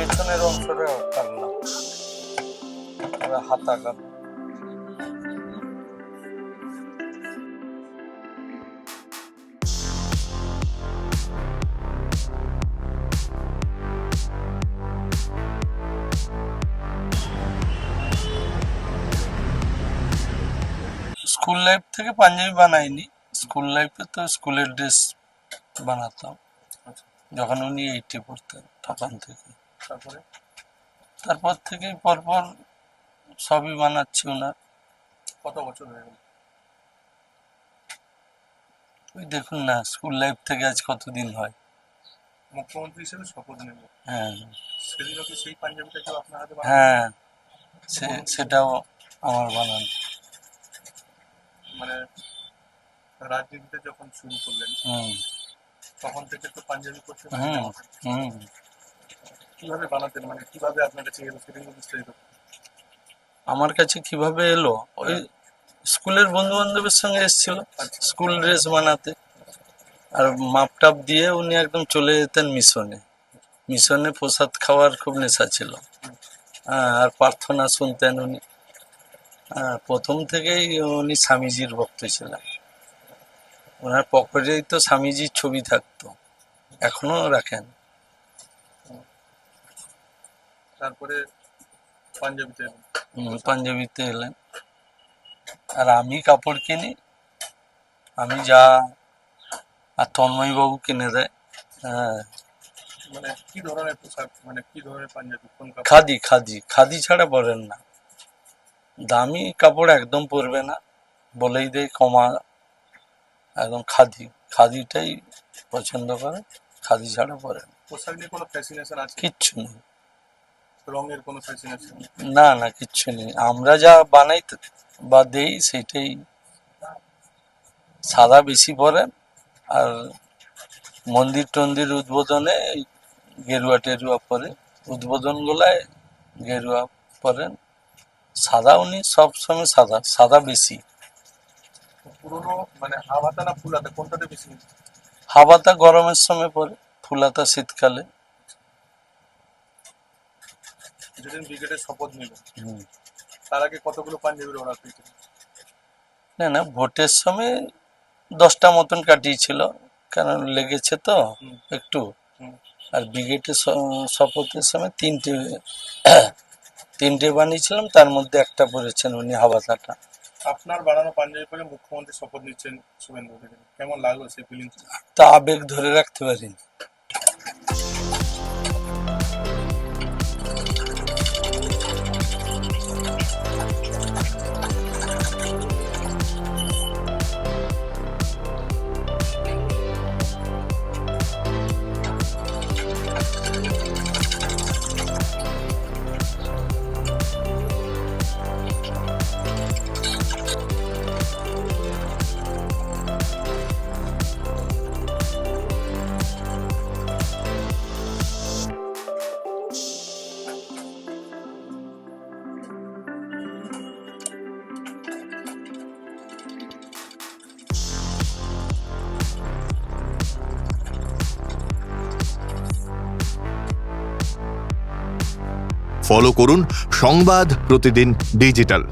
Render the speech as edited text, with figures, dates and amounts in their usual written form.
পেছনের অংশটা কাটলাম, হাতা কাটলাম। স্কুল লাইফ থেকে পাঞ্জাবি বানাইনি, স্কুল লাইফে তো স্কুলের ড্রেস বানাতাম যখন উনি 8-এ পড়তেন তখন থেকে। তারপর থেকে পরপর সবই বানাচ্ছি ওনার। কত বছর হয়ে গেল? ওই দেখুন না, স্কুল লাইফ থেকে আজ কতদিন হয়। মুখ্যমন্ত্রী হিসেবে শপথ নেবেন, হ্যাঁ সেদিনও কি সেই পাঞ্জাবিটা কেউ আপনার হাতে বানানো? হ্যাঁ, সেটাও আমার বানানো। মানে রাজনীতিতে যখন শুরু করলেন তখন থেকে তো পাঞ্জাবি করতে কিভাবে বানাতেন, মানে কিভাবে আপনার কাছে এলো সেটা বিস্তারিত। আমার কাছে কিভাবে এলো, ওই স্কুলের বন্ধু বান্ধবের সঙ্গে এসেছিল স্কুল ড্রেস বানাতে, আর মাপ টাপ দিয়ে উনি একদম চলে যেতেন মিশনে। মিশনে প্রসাদ খাওয়ার খুব নেশা ছিল। আর প্রার্থনা শুনতেন উনি। প্রথম থেকেই উনি স্বামীজির ভক্ত ছিলেন। ওনার পকেটেই তো স্বামীজির ছবি থাকতো, এখনো রাখেন। তারপরে পাঞ্জাবিতে এলেন। পাঞ্জাবিতে এলেন। আর আমি কাপড় কিনি, আমি যা, আর তন্ময় বাবু কিনে দেয়। হ্যাঁ, মানে কি ধরনের পোশাক, মানে কি ধরনের পাঞ্জাবি, কোন কাপড়? খাদি খাদি খাদি ছাড়া পরেন না। দামি কাপড় একদম পরবে না, বলেই দেয় কমা। একদম খাদি, খাদিটাই পছন্দ করে, খাদি ছাড়া পরে না। পোশাক নিয়ে কোনো ফ্যাসিনেশন আছে? কিচ্ছু নেই, রঙের কোনো ফ্যাসিনেশন? না না, কিচ্ছু নেই। আমরা যা বানাই বা দেই সেটাই। সাদা বেশি পরেন, আর মন্দির টন্দির উদ্বোধনে গেরুয়া টেরুয়া পরে, উদ্বোধন গুলায় গেরুয়া পরেন। সাদা উনি সবসময় সাদা, সাদা বেশি। পুরোনো মানে হাওয়াতা না ফুলাতা, কোনটাতে বেশি? হাবাতা গরমের সময় পরে, ফুলাতা শীতকালে। যেদিন ব্রিগেডের শপথ নিল তার আগে কতগুলো পাঞ্জাবির অর্ডার পেয়েছিল? না না, ভোটের সময় 10টা মতন কাটিয়েছিল, কারণ লেগেছে তো একটু। আর ব্রিগেডের শপথের সময় তিনটে বানিয়েছিলাম, তার মধ্যে একটা পরেছেন উনি, হাবাতাটা। আপনার বানানো পাঞ্জাবি পরে মুখ্যমন্ত্রী শপথ নিচ্ছেন শুভেন্দু অধিকারী, কেমন লাগলো সেই ফিলিংস? তা আবেগ ধরে রাখতে পারিনি। ফলো করুন সংবাদ প্রতিদিন ডিজিটাল।